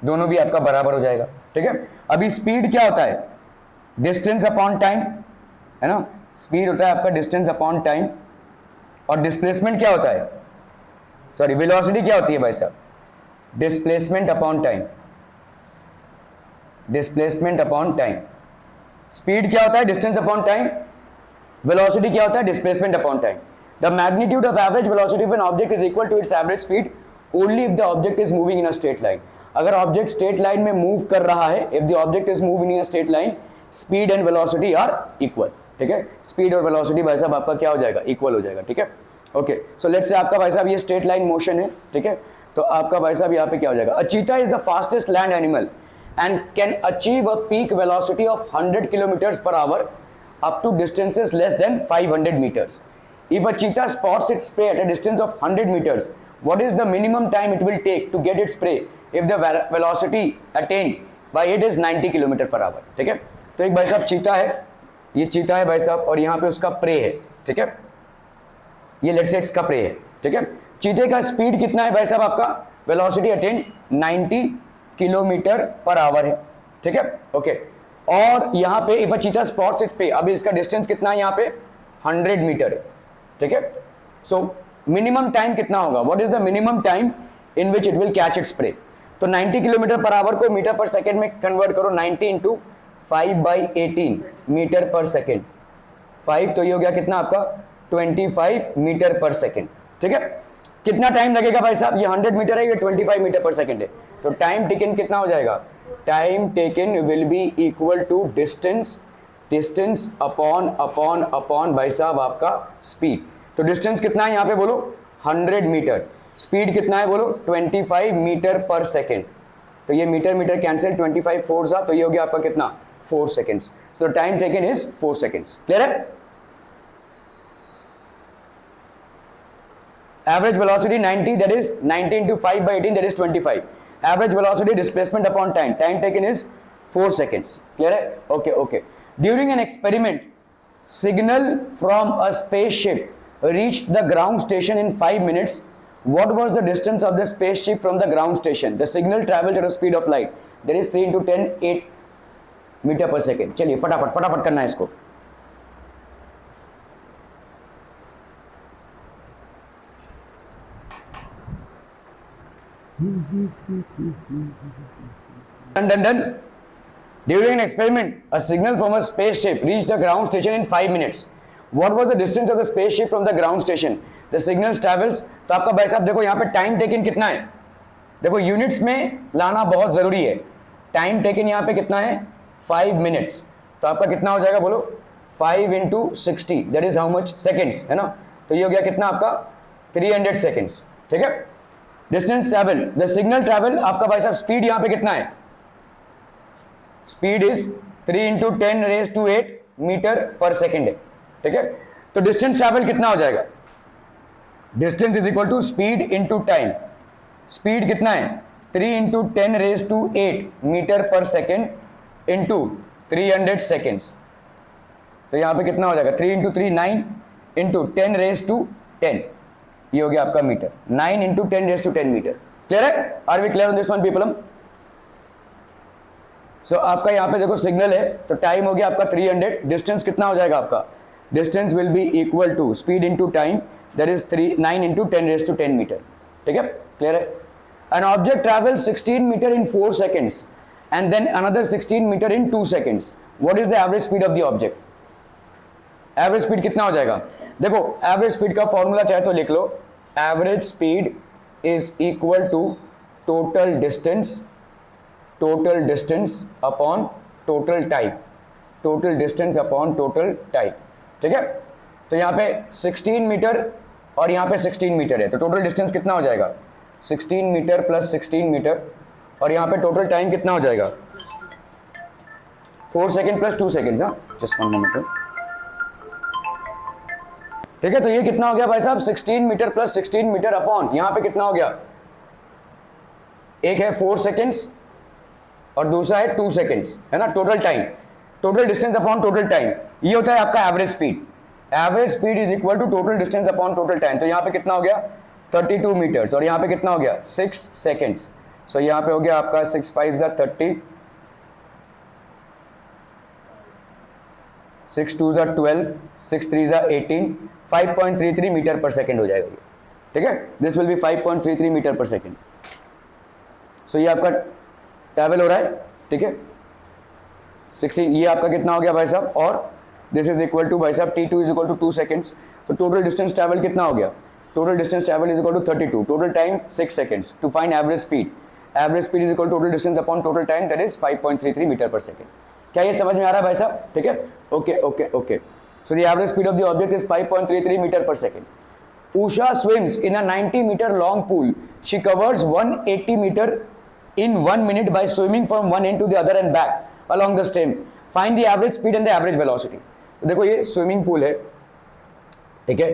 दोनों भी आपका बराबर हो जाएगा। ठीक है, अभी स्पीड क्या होता है, डिस्टेंस अपॉन टाइम, है ना, स्पीड होता है आपका डिस्टेंस अपॉन टाइम, और डिस्प्लेसमेंट क्या होता है, सॉरी वेलोसिटी क्या होती है भाई साहब, displacement upon time, displacement upon time. Speed क्या होता है, डिस्टेंस अपॉन टाइम, वेलोसिटी क्या होता है, displacement upon time. The magnitude of average velocity of an object is equal to its average speed only if the object is moving in a straight line. अगर object straight line में move कर रहा है, if the object is moving in a straight line, speed and velocity are equal. ठीक है, speed और velocity भाई साहब आपका क्या हो जाएगा, इक्वल हो जाएगा। ठीक है, ओके। सो लेट्स से आपका भाई साहब ये स्ट्रेट लाइन मोशन है। ठीक है, तो आपका भाई साहब यहाँ पे क्या हो जाएगा, a cheetah is the fastest land animal and can achieve a peak velocity of 100 kilometers per hour up to distances less than 500 meters. If a cheetah spots its prey at a distance of 100 meters, what is the minimum time it will take to get its prey if the velocity attained by it is 90 kilometre per hour? ठीक है, तो एक भाई साहब चीता है, ये चीता है भाई साहब, और यहाँ पे उसका प्रे है, ठीक है, ये लेट्स से इसका प्रे है, ठीक है। चीते का स्पीड कितना है भाई साहब? आपका velocity attain 90 kilometre per hour है, ठीक है, ओके। और यहाँ पे इफ अ चीता स्पॉट्स इट्स प्रे, अभी इसका डिस्टेंस कितना है यहाँ पे 100 मीटर है, ठीक है। सो मिनिमम टाइम कितना होगा? What is the minimum time in which it will catch its prey? तो 90 किलोमीटर पर आवर को मीटर पर सेकेंड में कन्वर्ट करो, 90 इंटू 5/18 मीटर पर सेकेंड, 5 तो ये हो गया कितना आपका 25 मीटर पर सेकेंड, ठीक है। कितना टाइम लगेगा भाई साहब? ये 100 मीटर है, ये 25 मीटर पर सेकेंड है, तो टाइम टेकन कितना हो जाएगा? Time taken will be equal to distance upon भाई साहब आपका स्पीड। तो डिस्टेंस कितना है यहाँ पे बोलो? 100 मीटर। स्पीड कितना है बोलो? 25 मीटर पर सेकेंड। तो ये मीटर कैंसिल, 25 फोर सा, तो ये हो गया आपका कितना? 4 सेकेंड्स। तो time taken is 4 seconds. Clear है? Average velocity 90, that is 90 into 5/18, that is 25. Average velocity displacement upon time. Time taken is 4 seconds. Clear है? Okay, okay. During an experiment, signal from a spaceship reached the ground station in 5 minutes. What was the distance of the spaceship from the ground station? The signal travels at a speed of light. That is 3 into 10, 8 metre per second. चलिए फटाफट करना है इसको। Done. During an experiment, a signal from a spaceship reached the ground station in 5 minutes. What was the distance of the spaceship from the ground station? The signal travels. तो आपका भाई साहब देखो यहाँ पे टाइम टेकन कितना है, देखो यूनिट्स में लाना बहुत जरूरी है। टाइम टेकन यहाँ पे कितना है? 5 मिनट्स। तो आपका कितना हो जाएगा बोलो? 5 into 60, that is how much? Seconds, है ना। तो ये हो गया कितना आपका? 300 सेकेंड्स, ठीक है। Distance travel, the signal travel, आपका भाई साहब स्पीड यहाँ पे कितना है? Speed is 3 into 10⁸ metre per second है, ठीक है। तो डिस्टेंस ट्रैवल कितना हो जाएगा? Distance is equal to speed into time. Speed कितना है? 3 into 10⁸ metre per second into 300 seconds. तो यहाँ पे कितना हो जाएगा? 3 into 3 9 इंटू 10⁻10, ये हो गया आपका मीटर। 9 into 10⁻10 meter. क्लियर है? Are we clear on this one people? So आपका यहाँ पे देखो सिग्नल है, तो टाइम हो गया आपका 300। डिस्टेंस कितना हो जाएगा आपका? Distance will be equal to speed into time, that is 9 into 10⁻10 metre, ठीक है। क्लियर है? An object travel 16 metre in 4 seconds and then another 16 metre in 2 seconds. What is the average speed of the object? Average speed कितना हो जाएगा? देखो average speed का formula चाहे तो लिख लो। Average speed is equal to total distance upon total time, total distance upon total time, ठीक है। तो यहाँ पे 16 मीटर और यहाँ पे 16 मीटर है, तो टोटल डिस्टेंस कितना हो जाएगा? 16 मीटर प्लस 16 मीटर, और यहाँ पे टोटल टाइम कितना हो जाएगा? 4 सेकेंड प्लस 2 सेकेंड्स। हाँ, जस्ट 1 मिनट, ठीक है। तो ये कितना हो गया भाई साहब? 16 मीटर प्लस 16 मीटर अपॉन यहाँ पे कितना हो गया? एक है 4 सेकेंड्स और दूसरा है 2 सेकेंड्स, है ना। Total time, total distance upon total time, ये होता है आपका average speed. Average speed is equal to total distance upon total time. तो यहाँ पे कितना हो गया? 32 मीटर्स, और यहाँ पे कितना हो गया? 6 सेकेंड्स। सो यहाँ पे हो गया आपका 6 5 30, 6 2 12, 6 3 18, 5.33 मीटर पर सेकेंड हो जाएगा ये, ठीक है। This will B 5.33 metre per second. सो ये आपका ट्रैवल हो रहा है, ठीक है। 16, ये आपका कितना हो गया भाई साहब? और दिस इज इक्वल टू भाई साहब t2 is equal to 2 seconds. तो टोटल डिस्टेंस ट्रैवल कितना हो गया? Total distance travel is equal to 32, total time 6 seconds. To find average speed, average speed is equal total distance upon total time, that is 5.33 metre per second. क्या ये समझ में आ रहा है भाई साहब? ठीक है, okay okay okay. So the average speed of the object is 5.33 metre per second. Usha swims in a 90-meter long pool. She covers 180 meter in 1 minute by swimming from one end to the other and back along the stem. Find the average speed and the average velocity. तो देखो ये swimming pool है, ठीक है।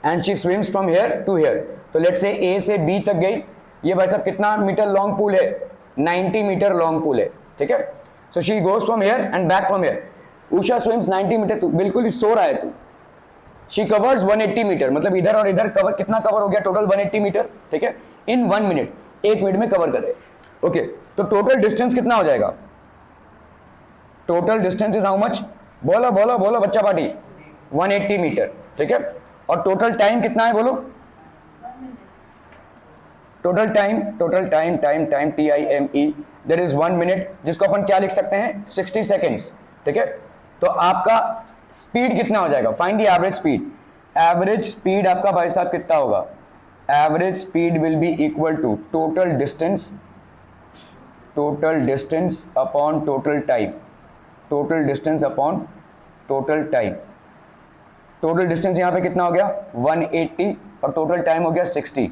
And she swims from here to here. तो let's say A से B तक गई, ये भाई साहब कितना मीटर लॉन्ग पूल है, 90 मीटर लॉन्ग पूल है, ठीक है। So she goes from here and back from here. Usha swims 90 metre, तू बिल्कुल ही सो रहा है तू। शी कवर्स 180 मीटर, मतलब इधर और इधर कवर, कितना कवर हो गया टोटल 180 मीटर, ठीक है, इन 1 मिनट, 1 मिनट में कवर करे। ओके, तो टोटल डिस्टेंस कितना हो जाएगा, total distance is how much, बोलो बोलो बोलो बच्चा पार्टी, 180 मीटर, ठीक है। और टोटल टाइम कितना है बोलो, total time TIME there is 1 minute, जिसको अपन क्या लिख सकते हैं 60 सेकेंड्स, ठीक है। तो आपका स्पीड कितना हो जाएगा, find the average speed. Average speed आपका भाई साहब कितना होगा, average speed will be equal to total distance upon total time, total distance upon total time. Total distance यहां पे कितना हो गया 180 और टोटल टाइम हो गया 60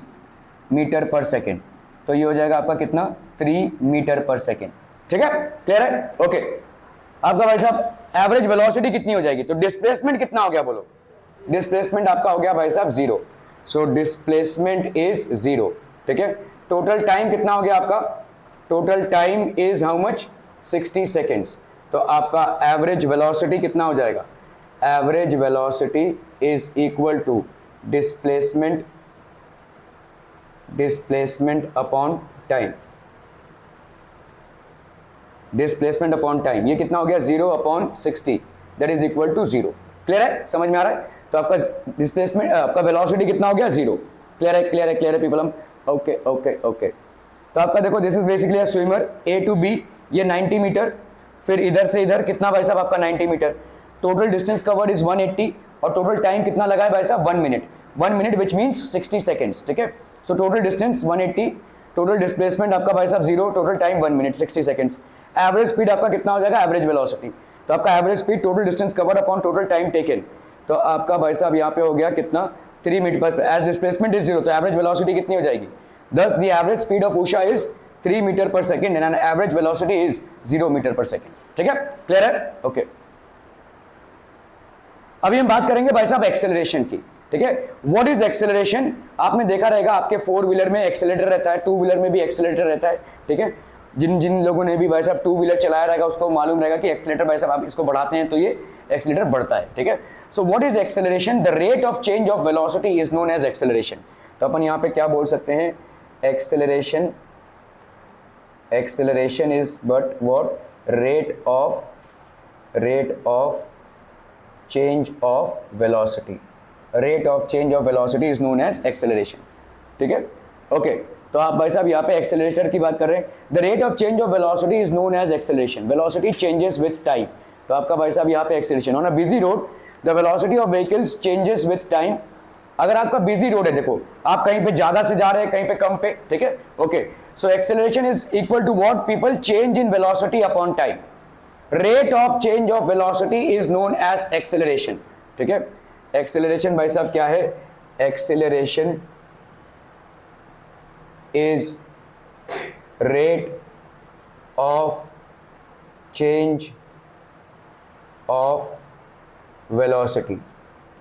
मीटर पर सेकेंड, तो ये हो जाएगा आपका कितना 3 मीटर पर सेकेंड, ठीक है, क्लियर है। ओके, आपका भाई साहब एवरेज वेलोसिटी कितनी हो जाएगी, तो डिस्प्लेसमेंट कितना हो गया बोलो, डिस्प्लेसमेंट आपका हो गया भाई साहब 0, सो डिस्प्लेसमेंट इज 0, ठीक है। टोटल टाइम कितना हो गया आपका, total time is how much 60 seconds, तो आपका एवरेज वेलोसिटी कितना हो जाएगा, average velocity is equal to displacement upon time, displacement upon time, ये कितना हो गया 0 upon 60 that is equal to 0, clear है, समझ में आ रहा है। तो आपका डिस्प्लेसमेंट, आपका वेलोसिटी कितना हो गया 0, क्लियर है, क्लियर है, क्लियर है पीपल, हम ओके ओके ओके। तो आपका देखो this is basically a swimmer A to B, ये 90 मीटर, फिर इधर से इधर कितना भाई साहब आपका 90 metre, total distance covered is 180 और टोटल टाइम कितना लगा है भाई साहब 1 minute, 1 minute which means 60 seconds, ठीक है। So total distance 180, total displacement आपका भाई साहब 0, total time 1 minute 60 seconds. Average speed आपका कितना हो जाएगा, एवरेज वेलोसिटी, तो आपका average speed total distance covered upon total time taken, तो आपका भाई साहब यहाँ पे हो गया कितना 3 मिनट पर, एज डिस्प्लेसमेंट इज 0, तो एवरेज वेलोसिटी कितनी हो जाएगी, thus the average speed of Usha is 3 metre per second and average velocity is 0 metre per second, ठीक है, क्लियर है, ओके। अभी हम बात करेंगे भाई साहब एक्सेलरेशन की, ठीक है। व्हाट इज एक्सेलरेशन, आपने देखा रहेगा आपके 4 व्हीलर में एक्सेलेरेटर रहता है, 2 व्हीलर में भी एक्सेलेरेटर रहता है, ठीक है। जिन जिन लोगों ने भी भाई साहब 2 व्हीलर चलाया रहेगा उसको मालूम रहेगा कि एक्सेलेरेटर भाई साहब आप इसको बढ़ाते हैं तो ये एक्सेलेरेटर बढ़ता है, ठीक है। So what is acceleration, the rate of change of velocity is known as acceleration. तो अपन यहाँ पे क्या बोल सकते हैं, acceleration is but what, rate of change of velocity, rate of change of velocity is known as acceleration, ठीक है, ओके। तो आप भाई साहब यहाँ पे एक्सेलरेटर की बात कर रहे हैं, the rate of change of velocity is known as acceleration, velocity changes with time, तो आपका भाई साहब यहाँ पे acceleration. On a busy road the velocity of vehicles changes with time, अगर आपका बिजी रोड है, देखो आप कहीं पे ज्यादा से जा रहे हैं कहीं पे कम पे, ठीक है, okay. So acceleration is equal to what people, change in velocity upon time, rate of change of velocity is known as acceleration, ठीक है। एक्सेलरेशन भाई साहब क्या है, acceleration is rate of change of velocity,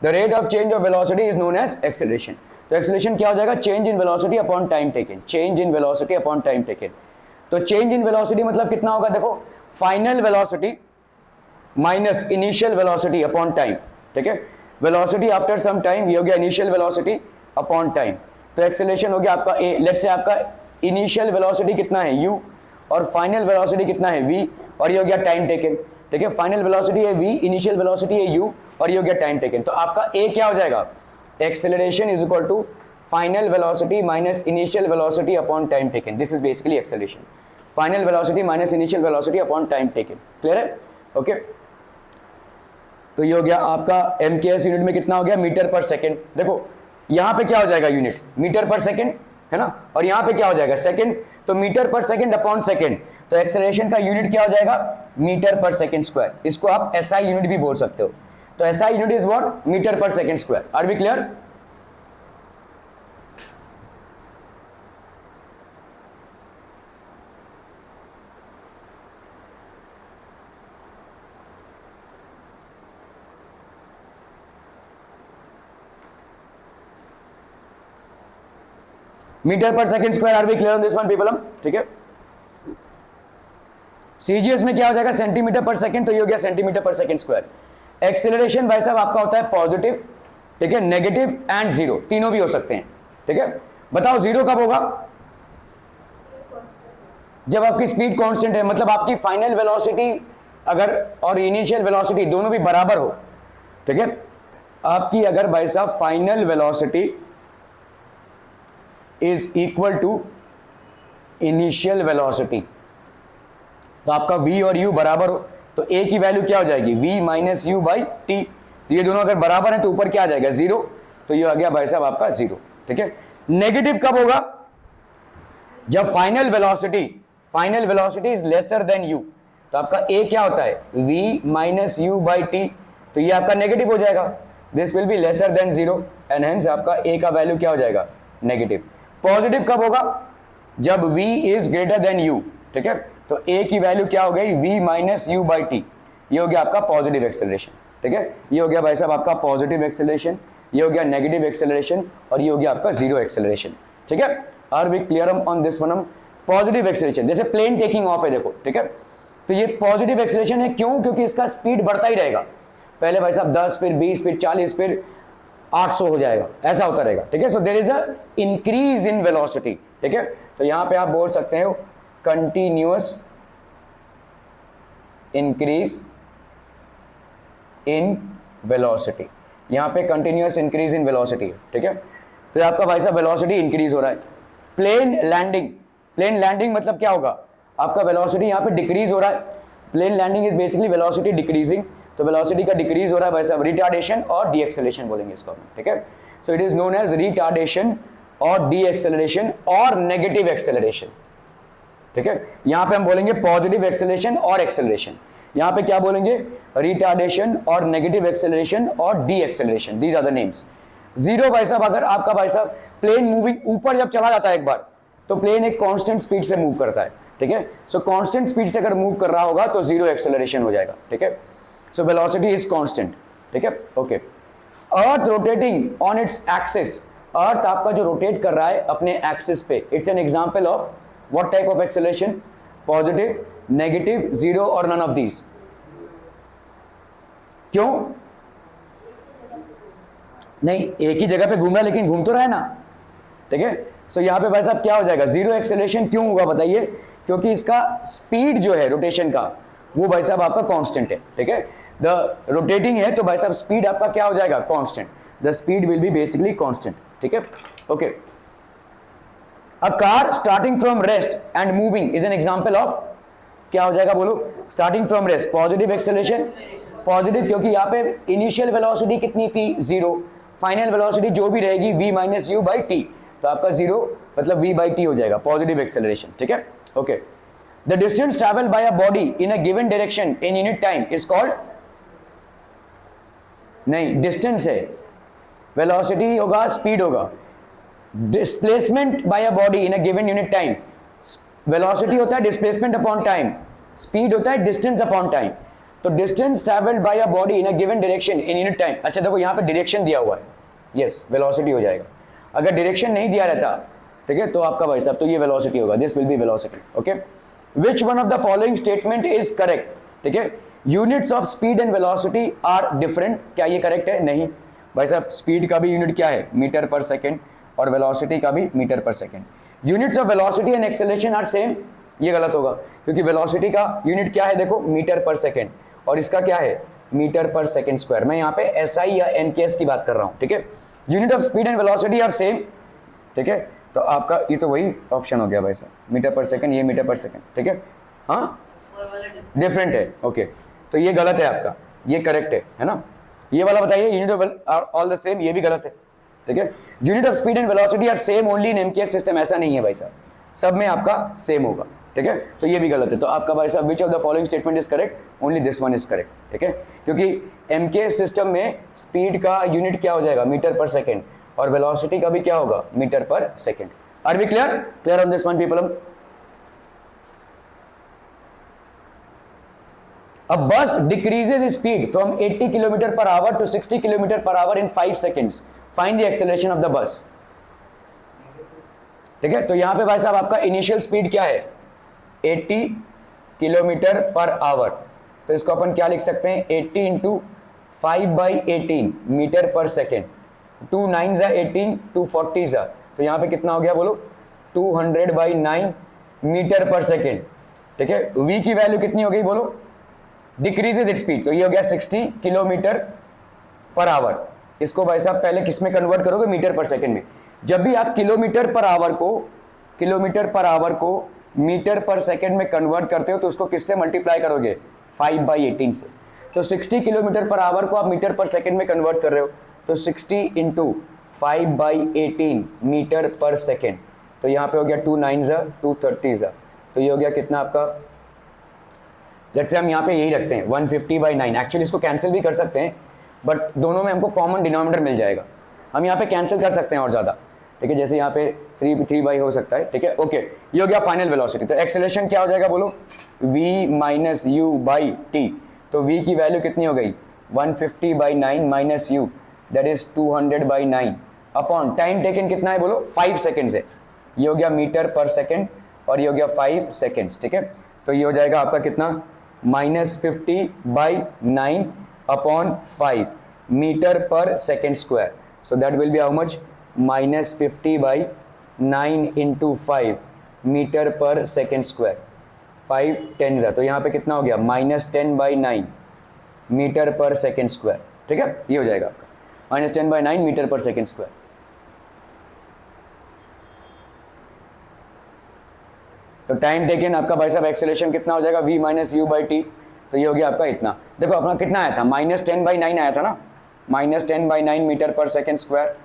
the rate of change of velocity is known as acceleration. तो acceleration क्या हो जाएगा, change in velocity upon time taken, change in velocity upon time taken. तो change in velocity मतलब कितना होगा, देखो final velocity minus initial velocity upon time, ठीक है, वेलोसिटी आफ्टर सम टाइम, ये हो गया इनिशियल वेलोसिटी अपॉन टाइम। तो एक्सेलरेशन हो गया आपका ए, लेट्स से आपका इनिशियल वेलोसिटी कितना है u और फाइनल वेलोसिटी कितना है v, और ये हो गया टाइम टेकन, ठीक है। फाइनल वेलोसिटी है v, इनिशियल वेलोसिटी है u और ये हो गया टाइम टेकन। तो आपका a क्या हो जाएगा, acceleration is equal to final velocity minus initial velocity upon time taken, this is basically acceleration, final velocity minus initial velocity upon time taken, clear है, ओके। तो ये हो गया आपका MKS यूनिट में कितना हो गया, मीटर पर सेकेंड। देखो यहाँ पे क्या हो जाएगा यूनिट, मीटर पर सेकेंड है ना, और यहाँ पे क्या हो जाएगा सेकेंड, तो metre per second upon second, तो एक्सेलरेशन का यूनिट क्या हो जाएगा, मीटर पर सेकेंड स्क्वायर, इसको आप SI यूनिट भी बोल सकते हो। तो SI unit is what, metre per second square, are we clear. Meter per second square. Are we clear on this one people? ठीक है, सीजीएस में क्या हो जाएगा, सेंटीमीटर पर सेकंड, तो ये हो गया सेंटीमीटर पर सेकंड स्क्वायर। एक्सेलरेशन भाई साहब आपका होता है पॉजिटिव, ठीक है, नेगेटिव एंड जीरो, तीनों भी हो सकते हैं। ठीक है, बताओ जीरो कब होगा? जब आपकी स्पीड कांस्टेंट है, मतलब आपकी फाइनल वेलोसिटी अगर और इनिशियल वेलोसिटी दोनों भी बराबर हो। ठीक है, आपकी अगर भाई साहब final velocity is equal to initial velocity, तो आपका v और u बराबर हो, तो a की वैल्यू क्या हो जाएगी, v minus you by T. तो ये दोनों अगर बराबर है तो ऊपर क्या आ जाएगा, जीरो, तो ये आ गया भाई साहब आपका जीरो। ठीक है, नेगेटिव कब होगा, जब final velocity is lesser than u, तो आपका a क्या होता है, v minus you by T, तो ये आपका नेगेटिव हो जाएगा, this will be lesser than zero and hence आपका a का वैल्यू क्या हो जाएगा, नेगेटिव। पॉजिटिव कब होगा, जब v is greater then u। ठीक है, तो a की वैल्यू क्या हो गई, v minus you by T, ये हो गया आपका पॉजिटिव एक्सेलरेशन। ठीक है, ये हो गया भाई साहब आपका पॉजिटिव एक्सेलरेशन, ये हो गया नेगेटिव एक्सेलरेशन और ये हो गया आपका जीरो एक्सेलरेशन। ठीक है, are we clear on this one? Positive acceleration जैसे प्लेन टेकिंग ऑफ है, देखो। ठीक है, तो ये पॉजिटिव एक्सेलरेशन है, क्यों? क्योंकि इसका स्पीड बढ़ता ही रहेगा, पहले भाई साहब 10, फिर 20, फिर 40, फिर 800 हो जाएगा, ऐसा होता रहेगा। ठीक है, so there is a increase in velocity. ठीक है, तो यहां पे आप बोल सकते हो कंटिन्यूअस इंक्रीज इन वेलोसिटी, यहां पे कंटिन्यूअस इंक्रीज इन वेलोसिटी है। ठीक है, तो आपका भाई साहब वेलोसिटी इंक्रीज हो रहा है। प्लेन लैंडिंग मतलब क्या होगा, आपका वेलोसिटी यहां पे डिक्रीज हो रहा है। Plane landing is basically velocity decreasing, तो वेलोसिटी का डिक्रीज हो रहा है भाई साहब, रिटार्डेशन और डी एक्सेलरेशन बोलेंगे इसको। ठीक है, so it is known as retardation और डी एक्सेलरेशन और नेगेटिव एक्सेलरेशन। ठीक है, यहां पे हम बोलेंगे पॉजिटिव एक्सेलरेशन और एक्सेलरेशन, यहां पे क्या बोलेंगे, रिटार्डेशन और नेगेटिव एक्सेलरेशन और de acceleration, these are the names. Zero भाई साहब, अगर आपका भाई साहब प्लेन मूविंग ऊपर जब चला जाता है एक बार, तो प्लेन एक कांस्टेंट स्पीड से मूव करता है। ठीक है, सो कांस्टेंट स्पीड से अगर मूव कर रहा होगा तो जीरो एक्सेलरेशन हो जाएगा। ठीक है, सो वेलोसिटी इज कांस्टेंट। ठीक है, okay. Earth rotating on its axis, earth आपका जो रोटेट कर रहा है अपने एक्सिस पे, it's an example of what type of acceleration, positive, negative, zero और नन ऑफ दीज। क्यों? नहीं, एक ही जगह पे घूम रहा है लेकिन घूम तो रहा है ना। ठीक है, सो यहां पे भाई साहब क्या हो जाएगा, जीरो एक्सेलरेशन। क्यों होगा बताइए, क्योंकि इसका स्पीड जो है रोटेशन का वो भाई साहब आपका कांस्टेंट है। ठीक है, द रोटेटिंग है तो भाई साहब स्पीड आपका क्या हो जाएगा, constant, the speed will be basically constant. ठीक है, okay. A car starting from rest and moving is an example of, क्या हो जाएगा बोलो, starting from rest, positive acceleration, positive क्योंकि यहाँ पे इनिशियल वेलोसिटी कितनी थी, जीरो, फाइनल वेलोसिटी जो भी रहेगी v minus you by T, तो आपका जीरो मतलब v बाई टी हो जाएगा, पॉजिटिव एक्सेलरेशन। ठीक है, okay. The distance travel by a body in a given direction in unit time is called, नहीं डिस्टेंस है, वेलोसिटी होगा, स्पीड होगा। Displacement bye a body in a given unit time, velocity होता है displacement upon time, speed होता है distance upon time. तो distance travelled bye a body in a given direction in unit time, अच्छा देखो यहाँ पे डायरेक्शन दिया हुआ है, यस वेलोसिटी हो जाएगा। अगर डायरेक्शन नहीं दिया रहता, ठीक है, तो आपका भाई साहब तो ये वेलोसिटी होगा, this will be velocity. Okay, which one of the following statement is correct? ठीक है, units of speed and velocity are different, क्या ये करेक्ट है? नहीं भाई साहब, स्पीड का भी यूनिट क्या है, मीटर पर सेकेंड, और वेलोसिटी का भी metre per second. Units of velocity and acceleration are same, ये गलत होगा, क्योंकि वेलोसिटी का यूनिट क्या है, देखो मीटर पर सेकेंड, और इसका क्या है, मीटर पर सेकेंड स्क्वायर। मैं यहाँ पे एसआई या एनकेएस की बात कर रहा हूँ। ठीक है, unit of speed and velocity are same. ठीक है, तो आपका ये तो वही ऑप्शन हो गया भाई साहब, मीटर पर सेकेंड, ये मीटर पर सेकेंड। ठीक है, हाँ डिफरेंट है, ओके, तो ये गलत है आपका, ये करेक्ट है ना। ये वाला बताइए, unit of all the same, ये भी गलत है। ठीक है, unit of speed and velocity are same only in MKS system, ऐसा नहीं है भाई साहब, सब में आपका सेम होगा। ठीक है, तो ये भी गलत है। तो आपका भाई साहब which of the following statement is correct, only this one is correct. ठीक है, क्योंकि एमकेएस सिस्टम में स्पीड का यूनिट क्या हो जाएगा, मीटर पर सेकेंड, और वेलोसिटी का भी क्या होगा, metre per second. Are we clear? Clear on this one people? A bus decreases speed from 80 km per hour to 60 km per hour in 5 seconds. Find the acceleration of the bus. ठीक है। तो यहाँ पे भाई साहब आपका initial speed क्या है 80 किलोमीटर पर आवर, तो इसको अपन क्या लिख सकते हैं 80 इंटू 5/18 मीटर पर सेकेंड, 2 9 ज़ा 18, 2 40 ज़ा, तो यहाँ पे कितना हो गया बोलो 200/9 मीटर पर सेकेंड। ठीक है, v की वैल्यू कितनी हो गई बोलो, डिक्रीजेज इट स्पीड, तो ये हो गया 60 किलोमीटर पर आवर। इसको भाई साहब पहले किस में कन्वर्ट करोगे, मीटर पर सेकेंड में। जब भी आप किलोमीटर पर आवर को मीटर पर सेकेंड में कन्वर्ट करते हो तो उसको किससे मल्टीप्लाई करोगे 5/18 से। तो 60 किलोमीटर पर आवर को आप मीटर पर सेकेंड में कन्वर्ट कर रहे हो, तो 60 इंटू 5/18 मीटर पर सेकेंड, तो यहाँ पे हो गया 2 9 ज़ा 2 30 ज़ा, तो ये हो गया कितना आपका, लेट्स से हम यहाँ पे यही रखते हैं 150/9। एक्चुअली इसको कैंसिल भी कर सकते हैं बट दोनों में हमको कॉमन डिनोमिनेटर मिल जाएगा, हम यहाँ पे कैंसिल कर सकते हैं और ज़्यादा। ठीक है, जैसे यहाँ पे 3 हो सकता है। ठीक है, ओके, ये हो गया फाइनल वेलोसिटी। तो एक्सेलरेशन क्या हो जाएगा बोलो, v minus you by T, तो v की वैल्यू कितनी हो गई 150/9 minus you, that is 200/9 upon time taken कितना है बोलो 5 सेकेंड से, ये हो गया मीटर पर सेकेंड और ये हो गया 5 सेकेंड्स। ठीक है, तो ये हो जाएगा आपका कितना -50/9 upon 5 metre per second square, so that will be how much -50/9 into 5 metre per second square, 5 10 ज़ा, तो यहाँ पे कितना हो गया -10/9 मीटर पर सेकेंड स्क्वायर। ठीक है, ये हो जाएगा आपका -10/9 मीटर पर सेकेंड स्क्वायर। तो टाइम टेकन आपका भाई साहब एक्सेलरेशन कितना हो जाएगा v minus you by T, तो ये हो गया आपका इतना। देखो अपना कितना आया था -10/9 आया था ना, -10/9 मीटर पर सेकेंड स्क्वायर,